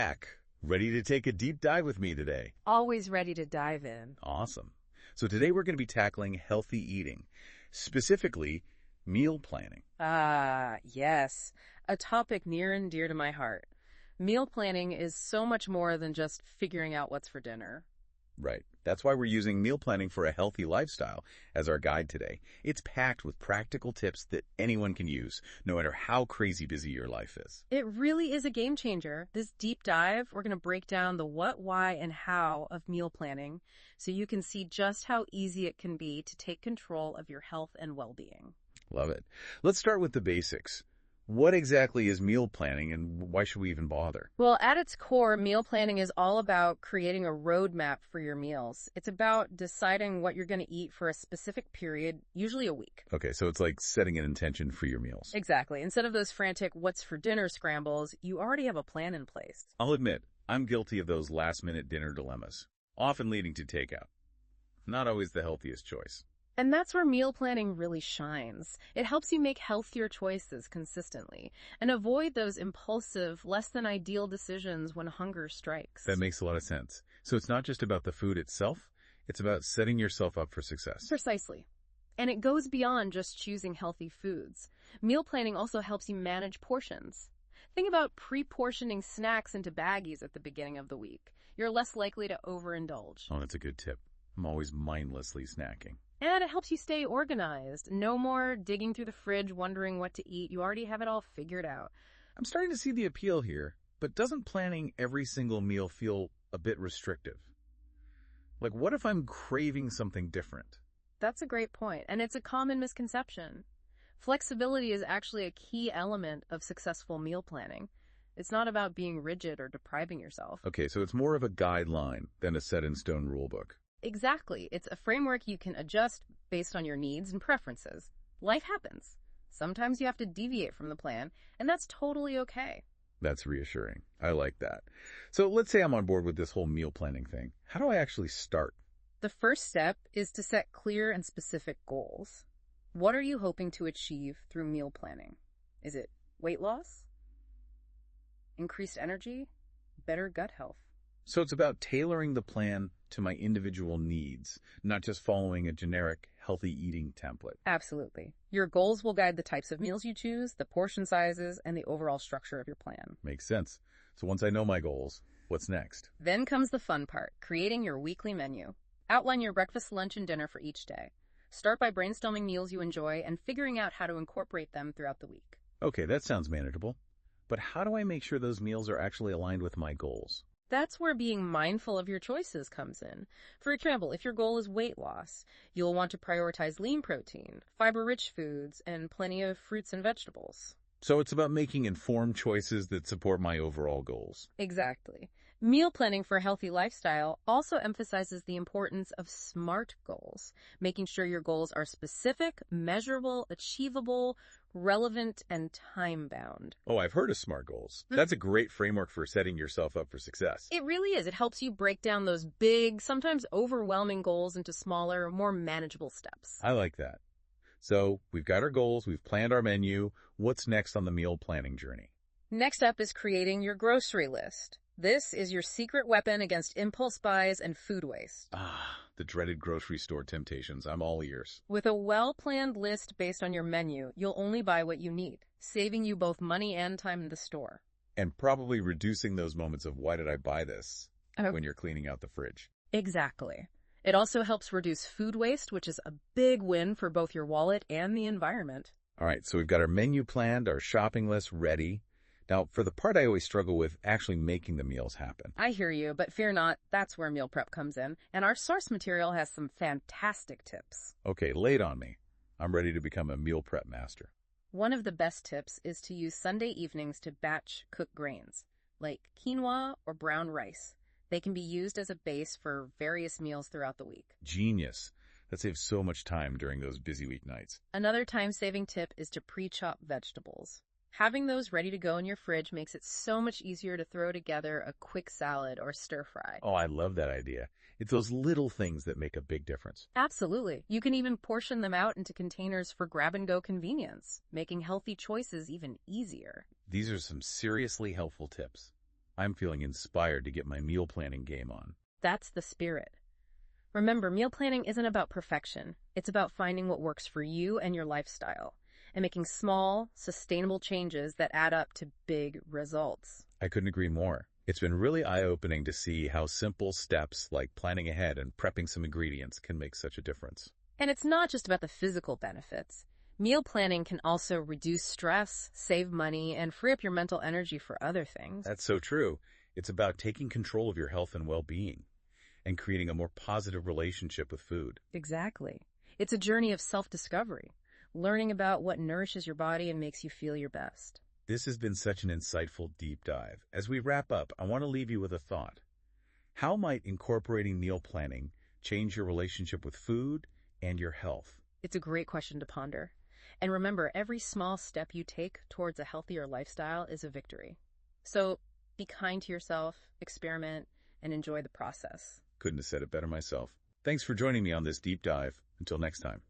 Back. Ready to take a deep dive with me today? Always ready to dive in. Awesome. So today we're going to be tackling healthy eating, specifically meal planning. Ah, yes. A topic near and dear to my heart. Meal planning is so much more than just figuring out what's for dinner. Right. That's why we're using Meal Planning for a Healthy Lifestyle as our guide today. It's packed with practical tips that anyone can use, no matter how crazy busy your life is. It really is a game changer. This deep dive, we're going to break down the what, why, and how of meal planning so you can see just how easy it can be to take control of your health and well-being. Love it. Let's start with the basics. What exactly is meal planning and why should we even bother? Well, at its core, meal planning is all about creating a roadmap for your meals. It's about deciding what you're going to eat for a specific period, usually a week. Okay, so it's like setting an intention for your meals. Exactly. Instead of those frantic what's for dinner scrambles, you already have a plan in place. I'll admit, I'm guilty of those last-minute dinner dilemmas, often leading to takeout. Not always the healthiest choice. And that's where meal planning really shines. It helps you make healthier choices consistently and avoid those impulsive, less than ideal decisions when hunger strikes. That makes a lot of sense. So it's not just about the food itself, it's about setting yourself up for success. Precisely. And it goes beyond just choosing healthy foods. Meal planning also helps you manage portions. Think about pre-portioning snacks into baggies at the beginning of the week. You're less likely to overindulge. Oh, that's a good tip. I'm always mindlessly snacking. And it helps you stay organized. No more digging through the fridge wondering what to eat. You already have it all figured out. I'm starting to see the appeal here, but doesn't planning every single meal feel a bit restrictive? Like, what if I'm craving something different? That's a great point, and it's a common misconception. Flexibility is actually a key element of successful meal planning. It's not about being rigid or depriving yourself. Okay, so it's more of a guideline than a set-in-stone rulebook. Exactly. It's a framework you can adjust based on your needs and preferences. Life happens. Sometimes you have to deviate from the plan, and that's totally okay. That's reassuring. I like that. So let's say I'm on board with this whole meal planning thing. How do I actually start? The first step is to set clear and specific goals. What are you hoping to achieve through meal planning? Is it weight loss? Increased energy? Better gut health? So it's about tailoring the plan to my individual needs, not just following a generic healthy eating template. Absolutely. Your goals will guide the types of meals you choose, the portion sizes, and the overall structure of your plan. Makes sense. So once I know my goals, what's next? Then comes the fun part, creating your weekly menu. Outline your breakfast, lunch, and dinner for each day. Start by brainstorming meals you enjoy and figuring out how to incorporate them throughout the week. Okay, that sounds manageable. But how do I make sure those meals are actually aligned with my goals? That's where being mindful of your choices comes in. For example, if your goal is weight loss, you'll want to prioritize lean protein, fiber-rich foods, and plenty of fruits and vegetables. So it's about making informed choices that support my overall goals. Exactly. Meal planning for a healthy lifestyle also emphasizes the importance of SMART goals, making sure your goals are specific, measurable, achievable, relevant, and time-bound. Oh, I've heard of SMART goals. That's a great framework for setting yourself up for success. It really is. It helps you break down those big, sometimes overwhelming goals into smaller, more manageable steps. I like that. So we've got our goals, we've planned our menu. What's next on the meal planning journey? Next up is creating your grocery list. This is your secret weapon against impulse buys and food waste. Ah, the dreaded grocery store temptations. I'm all ears. With a well-planned list based on your menu, you'll only buy what you need, saving you both money and time in the store. And probably reducing those moments of why did I buy this when you're cleaning out the fridge. Exactly. It also helps reduce food waste, which is a big win for both your wallet and the environment. All right, so we've got our menu planned, our shopping list ready. Now, for the part I always struggle with, actually making the meals happen. I hear you, but fear not, that's where meal prep comes in, and our source material has some fantastic tips. Okay, lay it on me. I'm ready to become a meal prep master. One of the best tips is to use Sunday evenings to batch cook grains, like quinoa or brown rice. They can be used as a base for various meals throughout the week. Genius. That saves so much time during those busy weeknights. Another time-saving tip is to pre-chop vegetables. Having those ready to go in your fridge makes it so much easier to throw together a quick salad or stir fry. Oh, I love that idea. It's those little things that make a big difference. Absolutely. You can even portion them out into containers for grab-and-go convenience, making healthy choices even easier. These are some seriously helpful tips. I'm feeling inspired to get my meal planning game on. That's the spirit. Remember, meal planning isn't about perfection. It's about finding what works for you and your lifestyle and making small, sustainable changes that add up to big results. I couldn't agree more. It's been really eye-opening to see how simple steps like planning ahead and prepping some ingredients can make such a difference. And it's not just about the physical benefits. Meal planning can also reduce stress, save money, and free up your mental energy for other things. That's so true. It's about taking control of your health and well-being and creating a more positive relationship with food. Exactly. It's a journey of self-discovery, learning about what nourishes your body and makes you feel your best. This has been such an insightful deep dive. As we wrap up, I want to leave you with a thought. How might incorporating meal planning change your relationship with food and your health? It's a great question to ponder. And remember, every small step you take towards a healthier lifestyle is a victory. So be kind to yourself, experiment, and enjoy the process. Couldn't have said it better myself. Thanks for joining me on this deep dive. Until next time.